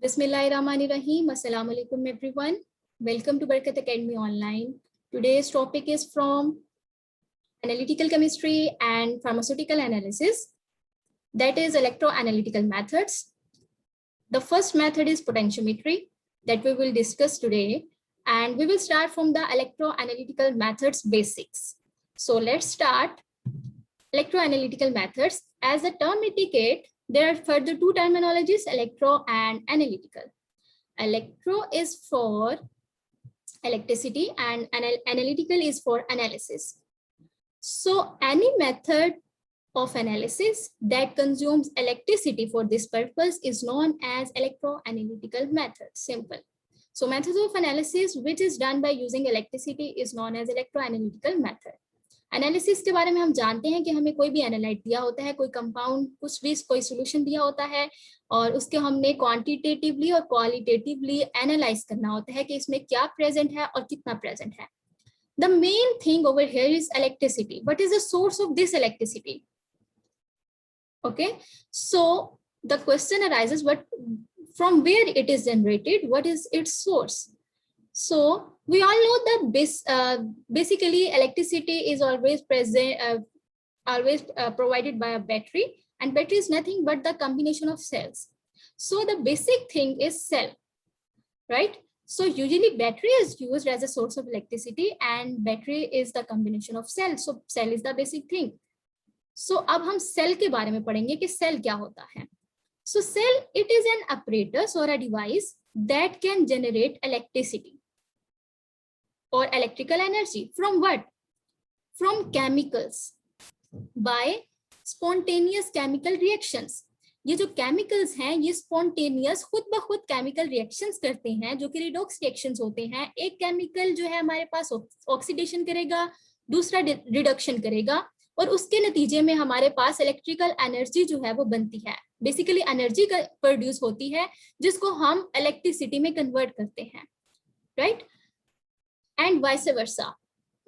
Bismillahirrahmanirrahim. Assalamu alaikum everyone. Welcome to Barakat Academy Online. Today's topic is from analytical chemistry and pharmaceutical analysis, that is electroanalytical methods. The first method is potentiometry that we will discuss today, and we will start from the electroanalytical methods basics. So let's start. Electroanalytical methods, as the term indicate, there are further two terminologies, electro and analytical. Electro is for electricity and analytical is for analysis. So any method of analysis that consumes electricity for this purpose is known as electroanalytical method. Simple. So methods of analysis which is done by using electricity is known as electroanalytical method. Analysis के बारे में हम जानते हैं कि हमें कोई भी एनालाइट दिया होता है, कोई कंपाउंड, कुछ भी कोई सॉल्यूशन दिया होता है और उसके हमने क्वांटिटेटिवली और क्वालिटेटिवली एनालाइज करना होता है कि इसमें क्या प्रेजेंट है और कितना प्रेजेंट है. The main thing over here is electricity. What is the source of this electricity? Okay, so the question arises, what from where it is generated, what is its source? So we all know that basically electricity is always present, provided by a battery, and battery is nothing but the combination of cells. So the basic thing is cell, right? So usually battery is used as a source of electricity and battery is the combination of cells. So cell is the basic thing. So अब हम cell के बारे में पढ़ेंगे कि cell क्या होता है. So cell, it is an apparatus or a device that can generate electricity or electrical energy. From what? From chemicals by spontaneous chemical reactions. ये जो chemicals हैं ये spontaneous खुद ब खुद chemical reactions करते हैं जो कि redox reactions होते हैं. एक chemical जो है हमारे पास oxidation करेगा, दूसरा reduction करेगा और उसके नतीजे में हमारे पास इलेक्ट्रिकल एनर्जी जो है वो बनती है. बेसिकली एनर्जी प्रोड्यूस होती है जिसको हम इलेक्ट्रिसिटी में कन्वर्ट करते हैं, राइट? एंड वाइस वर्सा,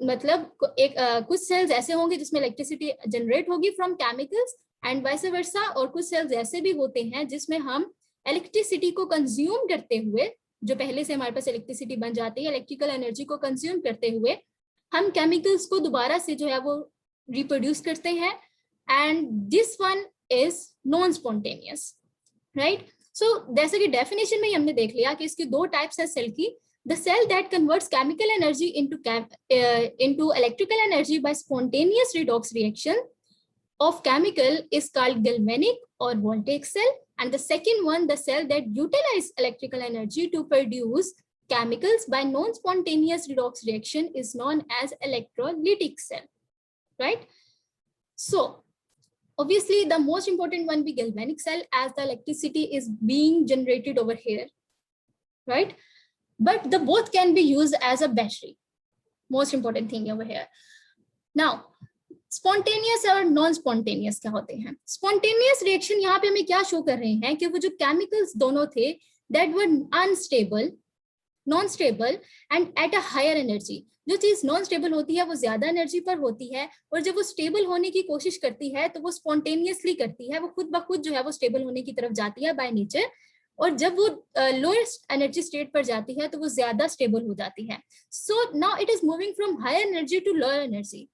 मतलब कुछ सेल्स ऐसे होंगे जिसमें इलेक्ट्रिसिटी जनरेट होगी from chemicals and vice versa, और कुछ सेल्स ऐसे भी होते हैं जिसमें हम इलेक्ट्रिसिटी को कंज्यूम करते हुए, जो पहले से हमारे पास इलेक्ट्रिसिटी बन जाती है, इलेक्ट्रिकल एनर्जी को कंज्यूम करते हुए हम केमिकल्स को दोबारा से जो है वो रिप्रोड्यूस करते हैं. And this one is non spontaneous, right? So जैसे कि डेफिनेशन में ही हमने देख लिया कि इसकी दो टाइप्स है सेल की. The cell that converts chemical energy into electrical energy by spontaneous redox reaction of chemical is called galvanic or voltaic cell, and the second one, the cell that utilize electrical energy to produce chemicals by non-spontaneous redox reaction is known as electrolytic cell, right? So obviously the most important one be galvanic cell, as the electricity is being generated over here, right? But the both can be used as a battery. Most important thing over here. Now spontaneous और non spontaneous क्या होते हैं? Spontaneous reaction यहाँ पे हमें क्या show कर रहे हैं कि वो जो केमिकल्स दोनों थे that were unstable, non stable and at a higher energy. जो चीज नॉन स्टेबल होती है वो ज्यादा एनर्जी पर होती है, और जब वो स्टेबल होने की कोशिश करती है तो वो स्पॉन्टेनियसली करती है, वो खुद ब खुद जो है वो स्टेबल होने की तरफ जाती है बाय नेचर. और जब वो लोएस्ट एनर्जी स्टेट पर जाती है तो वो ज्यादा स्टेबल हो जाती है. So now it is moving from higher energy to lower energy.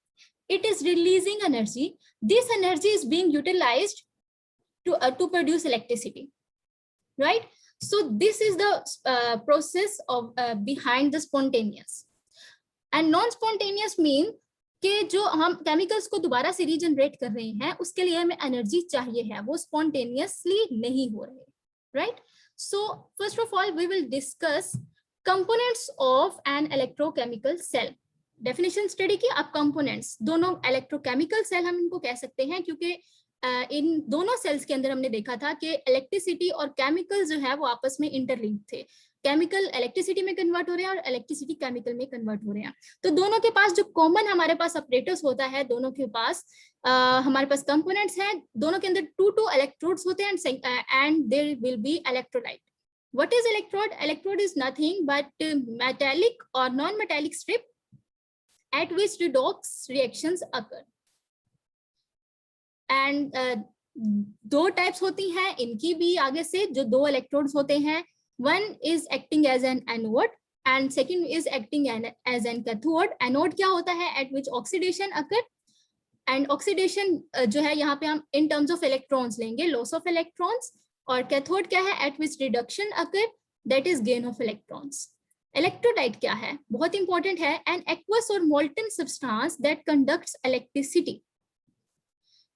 It is releasing energy. This energy is being utilized to produce electricity, right? So this is the process of behind the spontaneous. And non-spontaneous mean कि जो हम chemicals को दोबारा से regenerate कर रहे हैं उसके लिए हमें एनर्जी चाहिए है, वो स्पॉन्टेनियसली नहीं हो रहे, right? So first of all we will discuss components of an electrochemical cell. Definition study की. अब कंपोनेंट्स, दोनों इलेक्ट्रोकेमिकल सेल हम इनको कह सकते हैं क्योंकि इन दोनों सेल्स के अंदर हमने देखा था कि इलेक्ट्रिसिटी और केमिकल जो है वो आपस में इंटरलिंक थे. केमिकल इलेक्ट्रिसिटी में कन्वर्ट हो रहे हैं और इलेक्ट्रिसिटी केमिकल में कन्वर्ट हो रहे हैं. तो दोनों के पास जो कॉमन हमारे पास अपरेटस होता है, दोनों के पास हमारे पास कंपोनेंट्स हैं, दोनों के अंदर टू इलेक्ट्रोड्स होते हैं and there will be electrolyte. What is electrode? Electrode is nothing but metallic और non metallic strip at which redox reactions occur. And दो टाइप्स होती हैं इनकी भी आगे से, जो दो इलेक्ट्रोड्स होते हैं, one is acting as an anode and second is acting as an cathode. Anode क्या होता है? At which oxidation occur, and oxidation जो है यहाँ पे हम इन टर्म्स ऑफ इलेक्ट्रॉन्स लेंगे, लॉस ऑफ इलेक्ट्रॉन्स। और कैथोड क्या है? At which reduction occur, that is gain of electrons. Electrolyte क्या है? बहुत इंपॉर्टेंट है, एन एक्वस और molten substance that conducts electricity.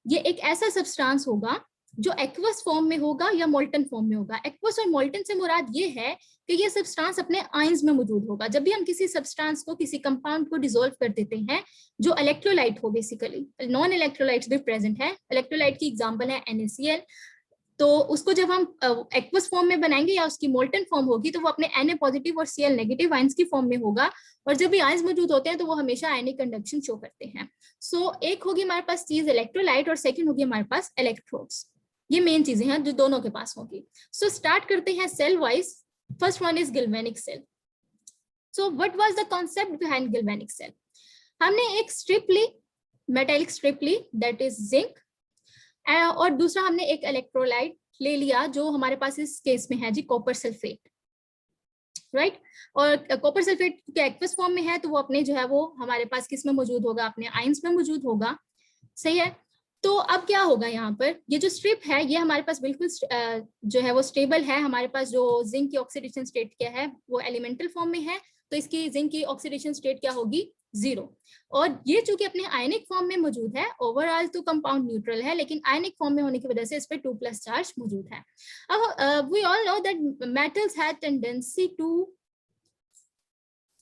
ये एक ऐसा सब्सटेंस होगा जो एक्वस फॉर्म में होगा या मोल्टन फॉर्म में होगा। एक्वस और मोल्टन से मुराद ये है कि ये सब्सटेंस अपने आयंस में मौजूद होगा। जब भी हम किसी सब्सटेंस को, किसी कंपाउंड को डिसॉल्व कर देते हैं, जो इलेक्ट्रोलाइट हो, बेसिकली नॉन इलेक्ट्रोलाइट्स भी प्रेजेंट है। इलेक्ट्रोलाइट की एग्जांपल है NaCl। तो उसको जब हम एक्वस फॉर्म में बनाएंगे या उसकी मोल्टन फॉर्म होगी, तो वो अपने Na पॉजिटिव और Cl नेगेटिव आयंस की फॉर्म में होगा। और जब भी आयंस मौजूद होते हैं तो वो हमेशा आयनिक कंडक्शन शो करते हैं। सो एक होगी हमारे पास चीज इलेक्ट्रोलाइट और सेकंड होगी हमारे पास इलेक्ट्रोड्स। ये मेन चीजें हैं जो दोनों के पास होगी। सो स्टार्ट करते हैं cell wise. First one is galvanic cell. So what was the concept behind galvanic cell? हमने एक स्ट्रिप ली, मेटालिक स्ट्रिप ली, दैट इज जिंक, और दूसरा हमने एक इलेक्ट्रोलाइट ले लिया जो हमारे पास इस केस में है जी कॉपर सल्फेट, राइट। और कॉपर सल्फेट के एक्वस फॉर्म में है तो वो अपने जो है वो हमारे पास किस में मौजूद होगा? अपने आयंस में मौजूद होगा, सही है। तो अब क्या होगा यहाँ पर? ये जो स्ट्रिप है ये हमारे पास बिल्कुल जो है वो स्टेबल है। हमारे पास जो जिंक की ऑक्सीडेशन स्टेट क्या है? वो एलिमेंटल फॉर्म में है, तो इसकी जिंक की ऑक्सीडेशन स्टेट क्या होगी? 0। और ये चूंकि अपने आयनिक फॉर्म में मौजूद है, ओवरऑल तो कंपाउंड न्यूट्रल है, लेकिन आयनिक फॉर्म में होने की वजह से इस पे 2+ चार्ज मौजूद है। अब we all know that metals have tendency to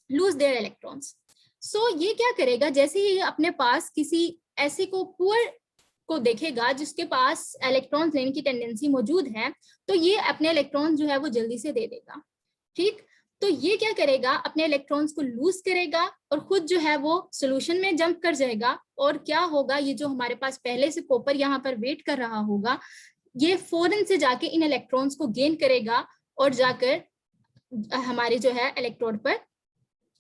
lose their electrons. So ये क्या करेगा? जैसे ही अपने पास किसी ऐसे को पुअर को देखेगा जिसके पास इलेक्ट्रॉन्स लेने की टेंडेंसी मौजूद है, तो ये अपने इलेक्ट्रॉन जो है वो जल्दी से दे देगा, ठीक। तो ये क्या करेगा? अपने इलेक्ट्रॉन्स को लूज करेगा और खुद जो है वो सॉल्यूशन में जंप कर जाएगा। और क्या होगा? ये जो हमारे पास पहले से कॉपर यहाँ पर वेट कर रहा होगा, ये फौरन से जाके इन इलेक्ट्रॉन्स को गेन करेगा और जाकर हमारे जो है इलेक्ट्रोड पर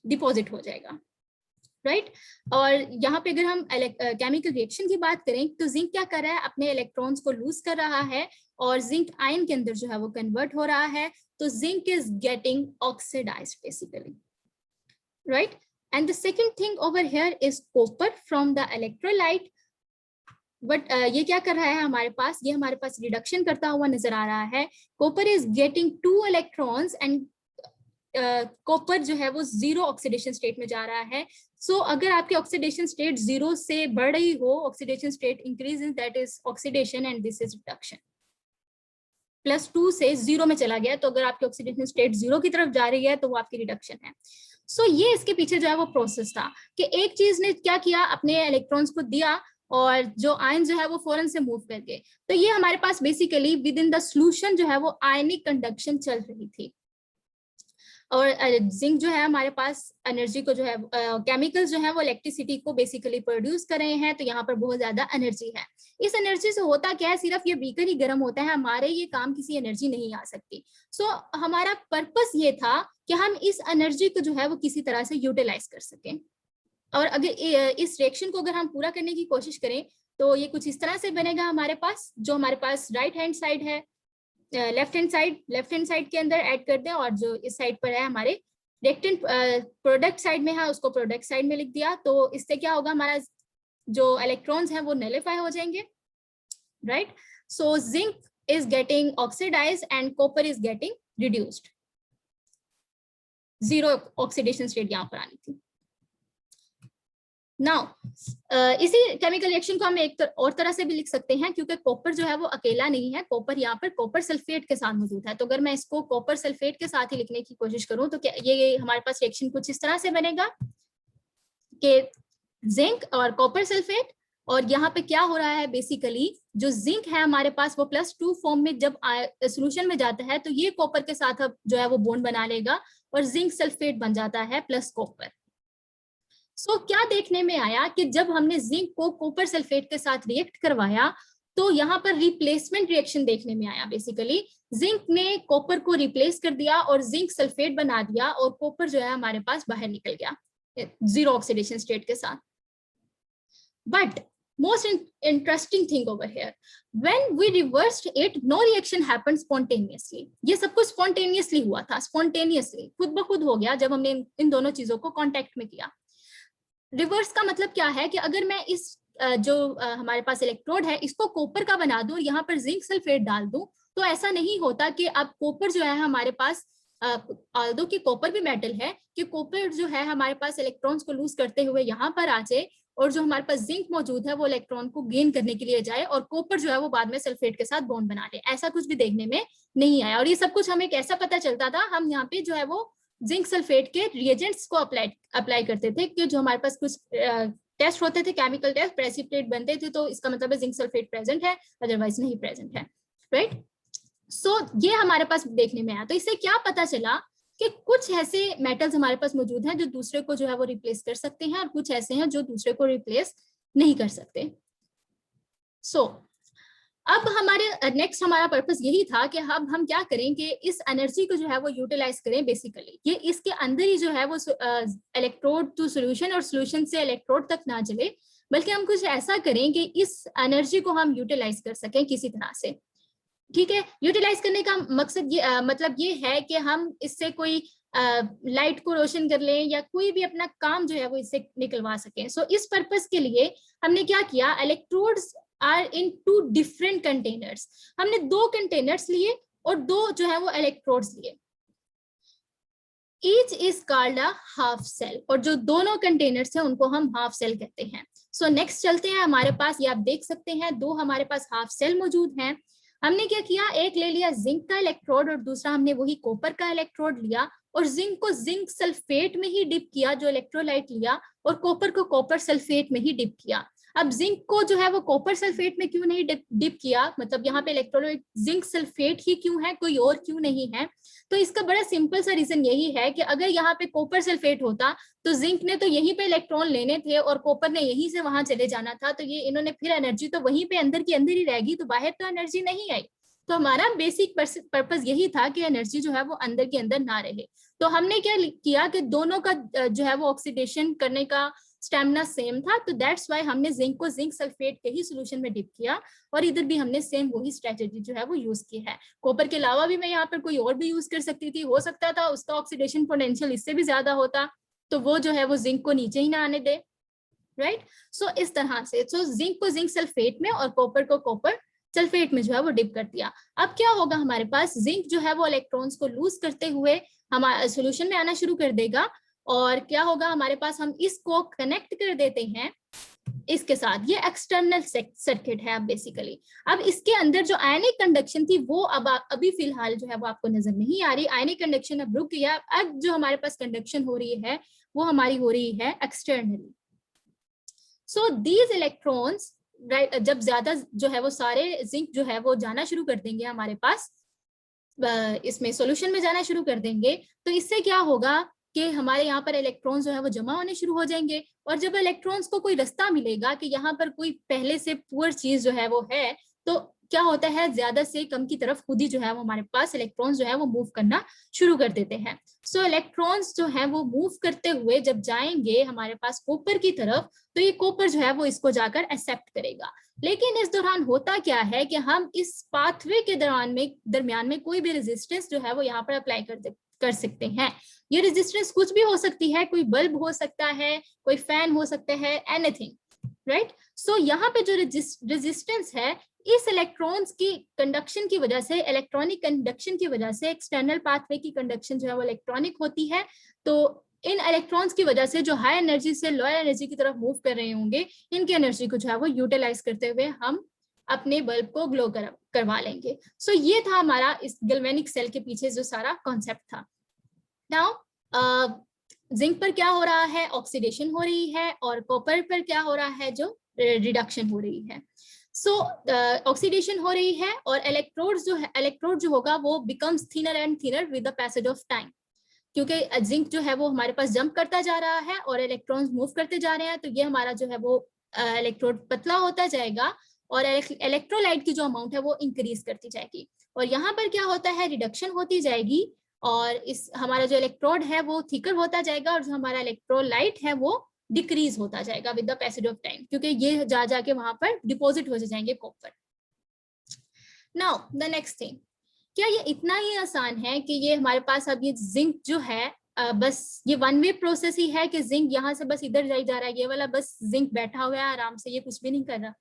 डिपॉजिट हो जाएगा, राइट। और यहाँ पे अगर हम केमिकल रिएक्शन की बात करें तो जिंक क्या कर रहा है? अपने इलेक्ट्रॉन्स को लूज कर रहा है और जिंक आयन के अंदर जो है वो कन्वर्ट हो रहा है। तो zinc is getting oxidised basically, right. And the second thing over here is copper from the electrolyte. But ये क्या कर रहा है हमारे पास? ये हमारे पास रिडक्शन करता हुआ नजर आ रहा है। Copper is getting 2 electrons and copper जो है वो 0 ऑक्सीडेशन स्टेट में जा रहा है। सो अगर आपकी ऑक्सीडेशन स्टेट 0 से बढ़ रही हो, oxidation state increases, that is oxidation and this is reduction. +2 से 0 में चला गया, तो अगर आपकी ऑक्सीडेशन स्टेट 0 की तरफ जा रही है तो वो आपकी रिडक्शन है। सो ये इसके पीछे जो है वो प्रोसेस था कि एक चीज ने क्या किया? अपने इलेक्ट्रॉन्स को दिया और जो आयन जो है वो फौरन से मूव कर गए। तो ये हमारे पास basically within the solution जो है वो आयनिक कंडक्शन चल रही थी। और जिंक जो है हमारे पास एनर्जी को जो है केमिकल्स जो है वो इलेक्ट्रिसिटी को बेसिकली प्रोड्यूस कर रहे हैं, तो यहाँ पर बहुत ज्यादा एनर्जी है। इस एनर्जी से होता क्या है? सिर्फ ये बीकर ही गर्म होता है, हमारे ये काम किसी एनर्जी नहीं आ सकती। सो हमारा पर्पस ये था कि हम इस एनर्जी को जो है वो किसी तरह से यूटिलाइज कर सकें। और अगर इस रिएक्शन को अगर हम पूरा करने की कोशिश करें तो ये कुछ इस तरह से बनेगा हमारे पास। जो हमारे पास राइट हैंड साइड है, लेफ्ट हैंड साइड के अंदर ऐड कर दें, और जो इस साइड पर है हमारे रिएक्टेंट प्रोडक्ट साइड में है उसको प्रोडक्ट साइड में लिख दिया। तो इससे क्या होगा? हमारा जो इलेक्ट्रॉन्स हैं वो नलिफाई हो जाएंगे, right. So zinc is getting oxidised and copper is getting reduced. 0 oxidation state यहाँ पर आनी थी। नाउ इसी केमिकल रिएक्शन को हम एक और तरह से भी लिख सकते हैं, क्योंकि कॉपर जो है वो अकेला नहीं है, कॉपर यहाँ पर कॉपर सल्फेट के साथ मौजूद है। तो अगर मैं इसको कॉपर सल्फेट के साथ ही लिखने की कोशिश करूं तो क्या ये हमारे पास रिएक्शन कुछ इस तरह से बनेगा कि जिंक और कॉपर सल्फेट। और यहाँ पे क्या हो रहा है? बेसिकली जो जिंक है हमारे पास वो +2 फॉर्म में जब सोल्यूशन में जाता है तो ये कॉपर के साथ अब जो है वो बॉन्ड बना लेगा और जिंक सल्फेट बन जाता है प्लस कॉपर। सो क्या देखने में आया कि जब हमने जिंक को कॉपर सल्फेट के साथ रिएक्ट करवाया तो यहाँ पर रिप्लेसमेंट रिएक्शन देखने में आया। बेसिकली जिंक ने कॉपर को रिप्लेस कर दिया और जिंक सल्फेट बना दिया और कॉपर जो है हमारे पास बाहर निकल गया 0 ऑक्सीडेशन स्टेट के साथ। But most interesting thing over here, when we reversed it, no reaction happened spontaneously. ये सब कुछ spontaneously हुआ था, spontaneously खुद ब खुद हो गया जब हमने इन दोनों चीजों को कांटेक्ट में किया. रिवर्स का मतलब क्या है कि अगर मैं इस जो हमारे पास इलेक्ट्रोड है इसको कॉपर का बना दूं और यहाँ पर जिंक सल्फेट डाल दूं, तो ऐसा नहीं होता कि अब कॉपर जो है हमारे पास, ऑल्दो कि कॉपर भी मेटल है, कि कॉपर जो है हमारे पास इलेक्ट्रॉन्स को लूज करते हुए यहाँ पर आ जाए और जो हमारे पास जिंक मौजूद है वो इलेक्ट्रॉन को गेन करने के लिए जाए और कॉपर जो है वो बाद में सल्फेट के साथ बॉन्ड बना ले. ऐसा कुछ भी देखने में नहीं आया. और ये सब कुछ हमें कैसा पता चलता था, हम यहाँ पे जो है वो जिंक सल्फेट के रिएजेंट्स को अप्लाई करते थे कि जो हमारे पास कुछ टेस्ट होते थे, केमिकल टेस्ट, प्रेसिपिटेट बनते थे, तो इसका मतलब है जिंक सल्फेट प्रेजेंट है, अदरवाइज नहीं प्रेजेंट है. राइट. सो ये हमारे पास देखने में आया. तो इससे क्या पता चला कि कुछ ऐसे मेटल्स हमारे पास मौजूद हैं जो दूसरे को जो है वो रिप्लेस कर सकते हैं और कुछ ऐसे हैं जो दूसरे को रिप्लेस नहीं कर सकते. सो अब हमारे नेक्स्ट हमारा पर्पस यही था कि अब हम क्या करें कि इस एनर्जी को जो है वो यूटिलाइज करें. बेसिकली ये इसके अंदर ही जो है वो इलेक्ट्रोड टू सॉल्यूशन और सॉल्यूशन से इलेक्ट्रोड तक ना चले, बल्कि हम कुछ ऐसा करें कि इस एनर्जी को हम यूटिलाइज कर सकें किसी तरह से. ठीक है. यूटिलाइज करने का मकसद ये मतलब ये है कि हम इससे कोई लाइट को रोशन कर लें या कोई भी अपना काम जो है वो इससे निकलवा सकें. सो इस पर्पस के लिए हमने क्या किया, electrodes are in two different containers. हमने 2 कंटेनर्स लिए और 2 जो है वो इलेक्ट्रोड्स लिए. Each is called a half cell, और जो दोनों कंटेनर्स हैं उनको हम हाफ सेल कहते हैं. सो नेक्स्ट चलते हैं. हमारे पास ये आप देख सकते हैं 2 हमारे पास हाफ सेल मौजूद हैं. हमने क्या किया, एक ले लिया जिंक का इलेक्ट्रोड और दूसरा हमने वही कॉपर का इलेक्ट्रोड लिया और जिंक को जिंक सल्फेट में ही डिप किया जो इलेक्ट्रोलाइट लिया, और कॉपर को कॉपर सल्फेट में ही डिप किया. अब जिंक को जो है वो कॉपर सल्फेट में क्यों नहीं डिप किया, मतलब यहाँ पे इलेक्ट्रोलाइट जिंक सल्फेट ही क्यों है, कोई और क्यों नहीं है? तो इसका बड़ा सिंपल सा रीजन यही है कि अगर यहाँ पे कॉपर सल्फेट होता तो जिंक ने तो यहीं पे इलेक्ट्रॉन लेने थे और कॉपर ने यहीं से वहां चले जाना था, तो ये इन्होंने फिर एनर्जी तो वहीं पे अंदर की अंदर ही रहेगी, तो बाहर तो एनर्जी नहीं आई. तो हमारा बेसिक पर्पस यही था कि एनर्जी जो है वो अंदर के अंदर ना रहे. तो हमने क्या किया कि दोनों का जो है वो ऑक्सीडेशन करने का स्टेमिना सेम था, तो दैट्स वाई हमने जिंक को जिंक सल्फेट के ही सोल्यूशन में डिप किया और इधर भी हमने सेम वही स्ट्रेटेजी जो है वो यूज की है. कॉपर के अलावा भी मैं यहाँ पर कोई और भी यूज कर सकती थी, हो सकता था उसका ऑक्सीडेशन पोटेंशियल इससे भी ज्यादा होता, तो वो जो है वो जिंक को नीचे ही ना आने दे. राइट. सो इस तरह से जिंक को जिंक सल्फेट में और कॉपर को कॉपर सल्फेट में जो है वो डिप कर दिया. अब क्या होगा, हमारे पास जिंक जो है वो इलेक्ट्रॉन्स को लूज करते हुए हमारे सोल्यूशन में आना शुरू कर देगा, और क्या होगा हमारे पास, हम इसको कनेक्ट कर देते हैं इसके साथ. ये एक्सटर्नल सर्किट है अब बेसिकली. अब इसके अंदर जो आयनिक कंडक्शन थी वो अब अभी फिलहाल जो है वो आपको नजर नहीं आ रही. आयनिक कंडक्शन अब रुक गया. अब जो हमारे पास कंडक्शन हो रही है वो हमारी हो रही है externally. So these electrons right, जब ज्यादा जो है वो सारे जिंक जो है वो जाना शुरू कर देंगे हमारे पास, इसमें सॉल्यूशन में जाना शुरू कर देंगे, तो इससे क्या होगा कि हमारे यहाँ पर इलेक्ट्रॉन्स जो है वो जमा होने शुरू हो जाएंगे. और जब इलेक्ट्रॉन्स को कोई रास्ता मिलेगा कि यहाँ पर कोई पहले से पुअर चीज जो है वो है, तो क्या होता है, ज्यादा से कम की तरफ खुद ही जो है वो हमारे पास इलेक्ट्रॉन्स जो है वो मूव करना शुरू कर देते हैं. सो इलेक्ट्रॉन्स जो है वो मूव करते हुए जब जाएंगे हमारे पास कॉपर की तरफ, तो ये कॉपर जो है वो इसको जाकर एक्सेप्ट करेगा. लेकिन इस दौरान होता क्या है कि हम इस पाथवे के दरमियान में कोई भी रेजिस्टेंस जो है वो यहाँ पर अप्लाई कर सकते हैं. ये रेजिस्टेंस कुछ भी हो सकती है, कोई बल्ब हो सकता है, कोई फैन हो सकता है, एनीथिंग. राइट. सो यहाँ पे जो रेजिस्टेंस है, इस इलेक्ट्रॉन्स की कंडक्शन की वजह से, इलेक्ट्रॉनिक कंडक्शन की वजह से, एक्सटर्नल पाथवे की कंडक्शन जो है वो इलेक्ट्रॉनिक होती है, तो इन इलेक्ट्रॉन्स की वजह से जो हाई एनर्जी से लोअर एनर्जी की तरफ मूव कर रहे होंगे, इनकी एनर्जी को जो है वो यूटिलाइज करते हुए हम अपने बल्ब को ग्लो करवा लेंगे. सो ये था हमारा इस गैल्वेनिक सेल के पीछे जो सारा कॉन्सेप्ट था. नाउ जिंक पर क्या हो रहा है, ऑक्सीडेशन हो रही है, और कॉपर पर क्या हो रहा है, जो रिडक्शन हो रही है. सो ऑक्सीडेशन हो रही है और इलेक्ट्रोड जो होगा वो becomes thinner and thinner with the passage of time, क्योंकि जिंक जो है वो हमारे पास जंप करता जा रहा है और इलेक्ट्रॉन्स मूव करते जा रहे हैं, तो ये हमारा जो है वो इलेक्ट्रोड पतला होता जाएगा और इलेक्ट्रोलाइट की जो अमाउंट है वो इंक्रीज करती जाएगी. और यहाँ पर क्या होता है, रिडक्शन होती जाएगी और इस हमारा जो इलेक्ट्रोड है वो थिकर होता जाएगा और जो हमारा इलेक्ट्रोलाइट है वो डिक्रीज होता जाएगा with the passage of time, क्योंकि ये जा जाके वहां पर डिपॉजिट हो जाएंगे copper. Now the next thing, क्या ये इतना ही आसान है कि ये हमारे पास अब ये जिंक जो है बस ये वन वे प्रोसेस ही है कि जिंक यहाँ से बस इधर जाई जा रहा है, ये वाला बस जिंक बैठा हुआ है आराम से, ये कुछ भी नहीं कर रहा,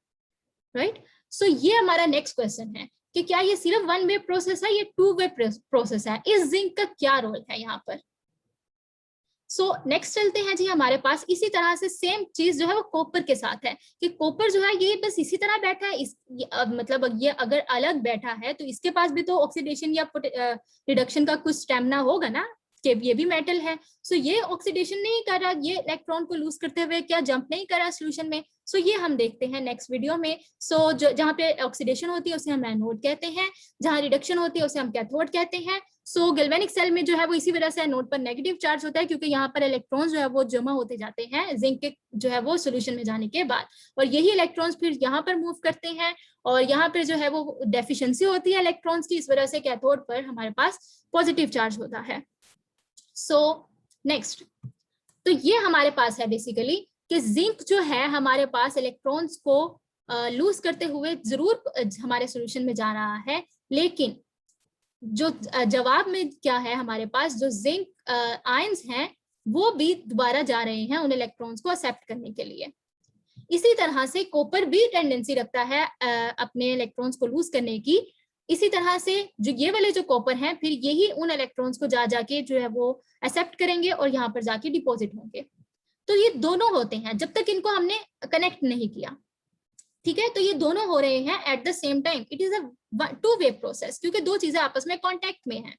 राइट? सो ये हमारा नेक्स्ट क्वेश्चन है कि क्या ये सिर्फ वन वे प्रोसेस है, ये टू वे प्रोसेस है, इस जिंक का क्या रोल है यहाँ पर? सो नेक्स्ट चलते हैं जी, हमारे पास इसी तरह से सेम चीज जो है वो कॉपर के साथ है कि कॉपर जो है ये बस इसी तरह बैठा है, मतलब ये अगर अलग बैठा है तो इसके पास भी तो ऑक्सीडेशन या रिडक्शन का कुछ स्टेमिना होगा ना, कि ये भी मेटल है। सो ये ऑक्सीडेशन नहीं कर रहा, ये इलेक्ट्रॉन को लूज करते हुए क्या जंप नहीं कर रहा सोल्यूशन में। सो ये हम देखते हैं नेक्स्ट वीडियो में। सो जहाँ पे ऑक्सीडेशन होती है उसे हम एनोड कहते हैं, जहाँ रिडक्शन होती है उसे हम कैथोड कहते हैं। सो गैल्वेनिक सेल में जो है वो इसी वजह से एनोड पर नेगेटिव चार्ज होता है, क्योंकि यहाँ पर इलेक्ट्रॉन्स जो है वो जमा होते जाते हैं जिंक के जो है वो सोल्यूशन में जाने के बाद, और यही इलेक्ट्रॉन्स फिर यहाँ पर मूव करते हैं, और यहाँ पर जो है वो डेफिशिएंसी होती है इलेक्ट्रॉन्स की, इस वजह से कैथोड पर हमारे पास पॉजिटिव चार्ज होता है। सो नेक्स्ट, तो ये हमारे पास है बेसिकली कि जिंक जो है हमारे पास इलेक्ट्रॉन्स को लूज करते हुए जरूर हमारे सॉल्यूशन में जा रहा है, लेकिन जो जवाब में क्या है हमारे पास, जो जिंक आयंस हैं वो भी दोबारा जा रहे हैं उन इलेक्ट्रॉन्स को एक्सेप्ट करने के लिए। इसी तरह से कॉपर भी टेंडेंसी रखता है अपने इलेक्ट्रॉन्स को लूज करने की। इसी तरह से जो ये वाले जो कॉपर हैं फिर यही उन इलेक्ट्रॉन्स को जा जाके जो है वो एक्सेप्ट करेंगे और यहाँ पर जाके डिपॉजिट होंगे। तो ये दोनों होते हैं जब तक इनको हमने कनेक्ट नहीं किया, ठीक है? तो ये दोनों हो रहे हैं at the same time. It is a two way process, क्योंकि दो चीजें आपस में कॉन्टेक्ट में हैं,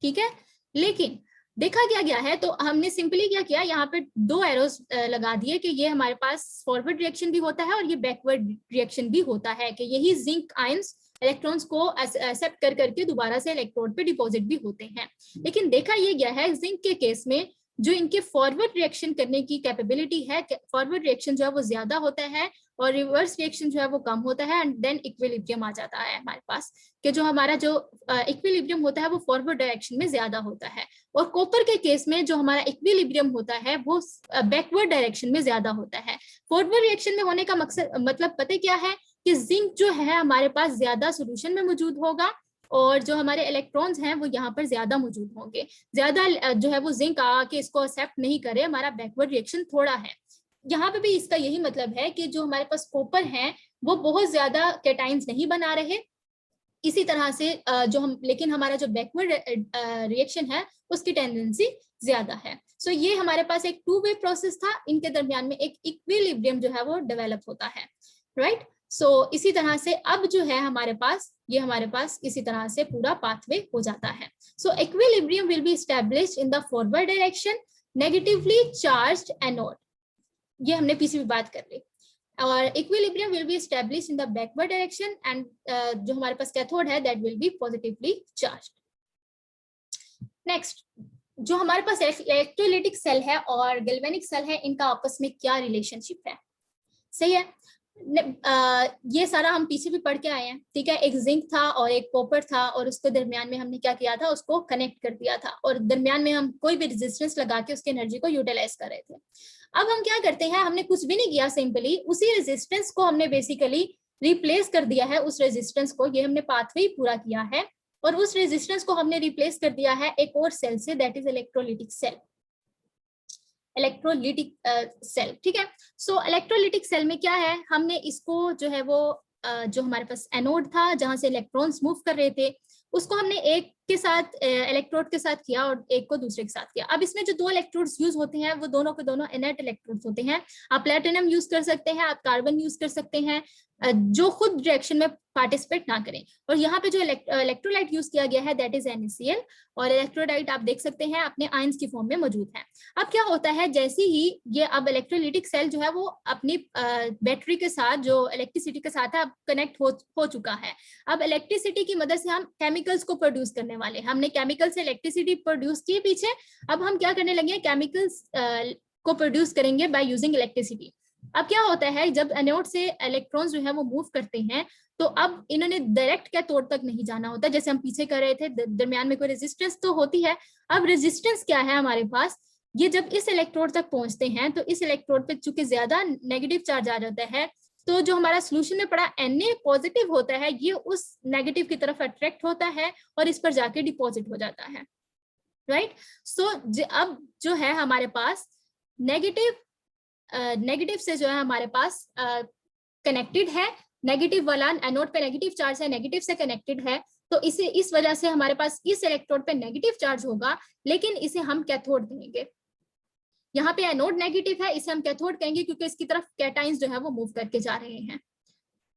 ठीक है? लेकिन देखा क्या गया है, तो हमने सिंपली क्या किया, यहाँ पे दो एरोस लगा दिए कि ये हमारे पास फॉरवर्ड रिएक्शन भी होता है और ये बैकवर्ड रिएक्शन भी होता है, कि यही जिंक आयंस इलेक्ट्रॉन्स को एक्सेप्ट कर करके दोबारा से इलेक्ट्रोड पे डिपॉजिट भी होते हैं। लेकिन देखा ये गया है जिंक के केस में जो इनके फॉरवर्ड रिएक्शन करने की कैपेबिलिटी है, फॉरवर्ड रिएक्शन जो है वो ज्यादा होता है और रिवर्स रिएक्शन जो है वो कम होता है, एंड देन इक्विलिब्रियम आ जाता है हमारे पास, कि जो हमारा जो इक्विलिब्रियम होता है वो फॉरवर्ड डायरेक्शन में ज्यादा होता है। और कॉपर के केस में जो हमारा इक्विलिब्रियम होता है वो बैकवर्ड डायरेक्शन में ज्यादा होता है। फॉरवर्ड रिएक्शन में होने का मकसद मतलब पता क्या है कि जिंक जो है हमारे पास ज्यादा सोल्यूशन में मौजूद होगा और जो हमारे इलेक्ट्रॉन्स हैं वो यहाँ पर ज्यादा मौजूद होंगे। ज्यादा जो है वो जिंक आके इसको एक्सेप्ट नहीं करे, हमारा बैकवर्ड रिएक्शन थोड़ा है। यहाँ पे भी इसका यही मतलब है कि जो हमारे पास कॉपर है वो बहुत ज्यादा कैटाइंस नहीं बना रहे, इसी तरह से जो हम, लेकिन हमारा जो बैकवर्ड रिएक्शन है उसकी टेंडेंसी ज्यादा है। सो ये हमारे पास एक टू वे प्रोसेस था, इनके दरमियान में एक इक्विलिब्रियम जो है वो डेवलप होता है, राइट? सो इसी तरह से अब जो है हमारे पास ये हमारे पास इसी तरह से पूरा पाथवे हो जाता है। सो equilibrium will be established in the forward direction, negatively charged anode, ये हमने पीछे भी बात कर ली, और equilibrium will be established in the backward direction and जो हमारे पास कैथोड है that will be positively charged. Next, जो हमारे पास इलेक्ट्रोलाइटिक सेल है और गैल्वेनिक सेल है, इनका आपस में क्या रिलेशनशिप है? सही है, ये सारा हम पीछे भी पढ़ के आए हैं, ठीक है? एक जिंक था और एक कॉपर था और उसके दरमियान में हमने क्या किया था, उसको कनेक्ट कर दिया था और दरमियान में हम कोई भी रेजिस्टेंस लगा के उसकी एनर्जी को यूटिलाइज कर रहे थे। अब हम क्या करते हैं, हमने कुछ भी नहीं किया, सिंपली उसी रेजिस्टेंस को हमने बेसिकली रिप्लेस कर दिया है, उस रेजिस्टेंस को, ये हमने पाथवे पूरा किया है और उस रेजिस्टेंस को हमने रिप्लेस कर दिया है एक और सेल से, that is electrolytic cell, electrolytic cell, ठीक है? सो इलेक्ट्रोलाइटिक सेल में क्या है, हमने इसको जो है वो जो हमारे पास एनोड था जहां से इलेक्ट्रॉन्स मूव कर रहे थे उसको हमने एक के साथ इलेक्ट्रोड के साथ किया और एक को दूसरे के साथ किया। अब इसमें जो दो इलेक्ट्रोड्स यूज होते हैं वो दोनों के दोनों इनर्ट इलेक्ट्रोड्स होते हैं। आप प्लैटिनम यूज कर सकते हैं, आप कार्बन यूज कर सकते हैं जो खुद रिएक्शन में पार्टिसिपेट ना करें। और यहाँ पे जो इलेक्ट्रोलाइट यूज किया गया है दैट इज NaCl, और इलेक्ट्रोलाइट आप देख सकते हैं अपने आयंस की फॉर्म में मौजूद है। अब क्या होता है, जैसे ही ये अब इलेक्ट्रोलाइटिक सेल जो है वो अपनी बैटरी के साथ जो इलेक्ट्रिसिटी के साथ है अब कनेक्ट हो चुका है। अब इलेक्ट्रिसिटी की मदद से हम केमिकल्स को प्रोड्यूस करने वाले, हमने केमिकल से इलेक्ट्रिसिटी प्रोड्यूस की पीछे, अब हम क्या करने लगे, केमिकल्स को प्रोड्यूस करेंगे बाय यूजिंग इलेक्ट्रिसिटी। अब क्या होता है, जब एनोड से इलेक्ट्रॉन्स जो है वो मूव करते हैं तो अब इन्होंने डायरेक्ट कैथोड तक नहीं जाना होता जैसे हम पीछे कर रहे थे, दरमियान में कोई रेजिस्टेंस तो होती है। अब रेजिस्टेंस क्या है हमारे पास, ये जब इस इलेक्ट्रोड तक पहुंचते हैं तो इस इलेक्ट्रोड पे चूंकि ज्यादा नेगेटिव चार्ज आ जाता है, तो जो हमारा सोल्यूशन में पड़ा Na पॉजिटिव होता है, ये उस नेगेटिव की तरफ अट्रैक्ट होता है और इस पर जाके डिपॉजिट हो जाता है, राइट। सो अब जो है हमारे पास नेगेटिव से जो है हमारे पास कनेक्टेड है, नेगेटिव वाला एनोड पे नेगेटिव चार्ज है, नेगेटिव से कनेक्टेड है, तो इसे इस वजह से हमारे पास इस इलेक्ट्रोड पे नेगेटिव चार्ज होगा, लेकिन इसे हम कैथोड कहेंगे। यहाँ पे एनोड नेगेटिव है, इसे हम कैथोड कहेंगे क्योंकि इसकी तरफ कैटाइंस जो है वो मूव करके जा रहे हैं,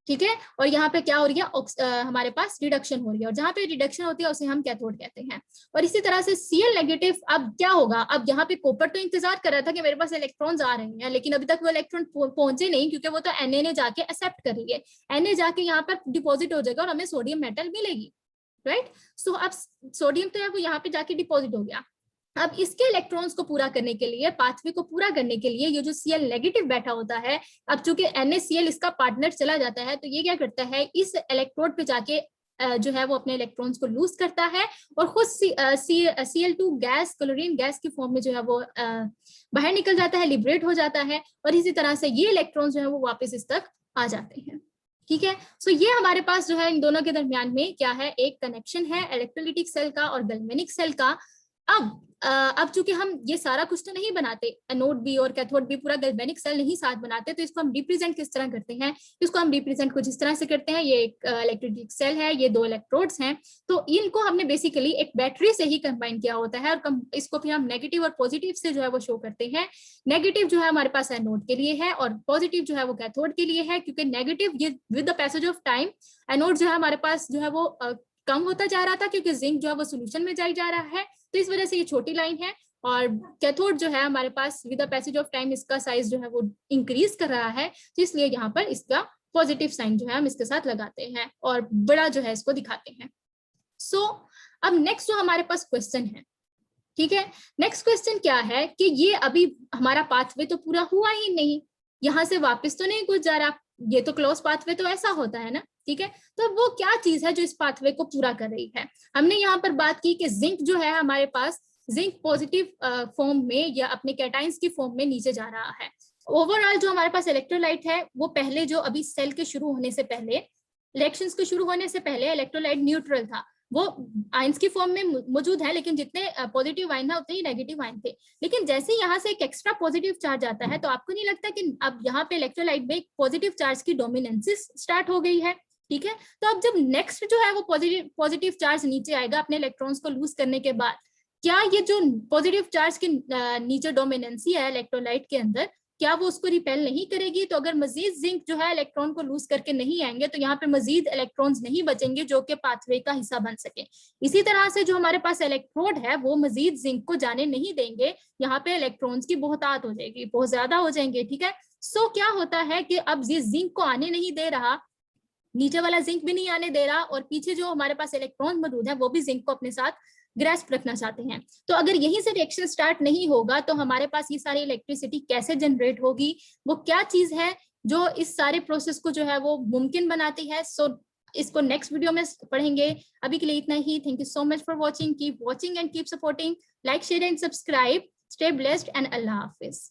ठीक है। और यहाँ पे क्या हो रही है, हमारे पास रिडक्शन हो रही है, और जहाँ पे रिडक्शन होती है उसे हम कैथोड कहते हैं। और इसी तरह से Cl नेगेटिव, अब क्या होगा, अब यहाँ पे कॉपर तो इंतजार कर रहा था कि मेरे पास इलेक्ट्रॉन्स आ रहे हैं, लेकिन अभी तक वो इलेक्ट्रॉन पहुंचे नहीं, क्योंकि वो तो Na ने जाके एक्सेप्ट कर रही है, Na जाके यहाँ पर डिपॉजिट हो जाएगा और हमें सोडियम मेटल मिलेगी, राइट। सो अब सोडियम तो है वो यहाँ पे जाके डिपॉजिट हो गया। अब इसके इलेक्ट्रॉन्स को पूरा करने के लिए, पाथवे को पूरा करने के लिए, ये जो Cl नेगेटिव बैठा होता है, अब चूंकि NaCl इसका पार्टनर चला जाता है, तो ये क्या करता है, इस इलेक्ट्रोड पे जाके जो है वो अपने इलेक्ट्रॉन्स को लूज करता है और खुद Cl2 गैस, क्लोरीन गैस की फॉर्म में जो है वो बाहर निकल जाता है, लिबरेट हो जाता है, और इसी तरह से ये इलेक्ट्रॉन्स जो है वो वापस इस तक आ जाते हैं, ठीक है। सो ये हमारे पास जो है इन दोनों के दरमियान में क्या है, एक कनेक्शन है इलेक्ट्रोलिटिक सेल का और गैल्वेनिक सेल का। अब चूंकि हम ये सारा कुछ तो नहीं बनाते, एनोड भी और कैथोड भी पूरा गैल्वेनिक सेल नहीं साथ बनाते, तो इसको हम रिप्रेजेंट किस तरह करते हैं, इसको हम रिप्रेजेंट कुछ इस तरह से करते हैं। ये एक इलेक्ट्रोलिटिक सेल है, ये दो इलेक्ट्रोड्स हैं, तो इनको हमने बेसिकली एक बैटरी से ही कंबाइन किया होता है, और इसको फिर हम नेगेटिव और पॉजिटिव से जो है वो शो करते हैं। नेगेटिव जो है हमारे पास एनोड के लिए है और पॉजिटिव जो है वो कैथोड के लिए है, क्योंकि नेगेटिव ये with the passage of time anode जो है हमारे पास जो है वो कम होता जा रहा था, क्योंकि जिंक जो है वो सोल्यूशन में जाई जा रहा है, तो इस वजह से ये छोटी लाइन है। और कैथोड जो है हमारे पास with the passage of time इसका साइज जो है वो इंक्रीज कर रहा है, तो इसलिए यहाँ पर इसका पॉजिटिव साइन जो है हम इसके साथ लगाते हैं और बड़ा जो है इसको दिखाते हैं। सो अब नेक्स्ट जो हमारे पास क्वेश्चन है, ठीक है, नेक्स्ट क्वेश्चन क्या है कि ये अभी हमारा पाथवे तो पूरा हुआ ही नहीं, यहाँ से वापस तो नहीं कुछ जा रहा, ये तो क्लोज पाथवे तो ऐसा होता है ना, ठीक है। तो वो क्या चीज है जो इस पाथवे को पूरा कर रही है। हमने यहाँ पर बात की कि जिंक जो है हमारे पास, जिंक पॉजिटिव फॉर्म में या अपने कैटाइंस की फॉर्म में नीचे जा रहा है। ओवरऑल जो हमारे पास इलेक्ट्रोलाइट है वो पहले जो अभी सेल के शुरू होने से पहले, रिएक्शंस के शुरू होने से पहले इलेक्ट्रोलाइट न्यूट्रल था, वो आयंस की फॉर्म में मौजूद है, लेकिन जितने पॉजिटिव आयन है उतने ही नेगेटिव आयन थे। लेकिन जैसे यहाँ से एक एक्स्ट्रा पॉजिटिव चार्ज आता है, तो आपको नहीं लगता कि अब यहाँ पे इलेक्ट्रोलाइट में पॉजिटिव चार्ज की डोमिनेंस स्टार्ट हो गई है, ठीक है। तो अब जब नेक्स्ट जो है वो पॉजिटिव चार्ज नीचे आएगा अपने इलेक्ट्रॉन्स को लूज करने के बाद, क्या ये जो पॉजिटिव चार्ज की नीचे डोमिनेंसी है इलेक्ट्रोलाइट के अंदर, क्या वो उसको रिपेल नहीं करेगी। तो अगर मजीद जिंक जो है इलेक्ट्रॉन को लूज करके नहीं आएंगे तो यहाँ पे मजीद इलेक्ट्रॉन्स नहीं बचेंगे जो कि पाथवे का हिस्सा बन सके। इसी तरह से जो हमारे पास इलेक्ट्रोड है वो मजीद जिंक को जाने नहीं देंगे, यहाँ पे इलेक्ट्रॉन्स की बहुतात हो जाएगी, बहुत ज्यादा हो जाएंगे, ठीक है। सो क्या होता है कि अब ये जिंक को आने नहीं दे रहा, नीचे वाला जिंक भी नहीं आने दे रहा, और पीछे जो हमारे पास इलेक्ट्रॉन मौजूद है वो भी जिंक को अपने साथ ग्रेस्प रखना चाहते हैं। तो अगर यहीं से रिएक्शन स्टार्ट नहीं होगा तो हमारे पास ये सारी इलेक्ट्रिसिटी कैसे जनरेट होगी, वो क्या चीज है जो इस सारे प्रोसेस को जो है वो मुमकिन बनाती है। सो इसको नेक्स्ट वीडियो में पढ़ेंगे। अभी के लिए इतना ही। Thank you so much for watching. Keep watching and keep supporting. Like, share and subscribe. Stay blessed and अल्लाह हाफिज।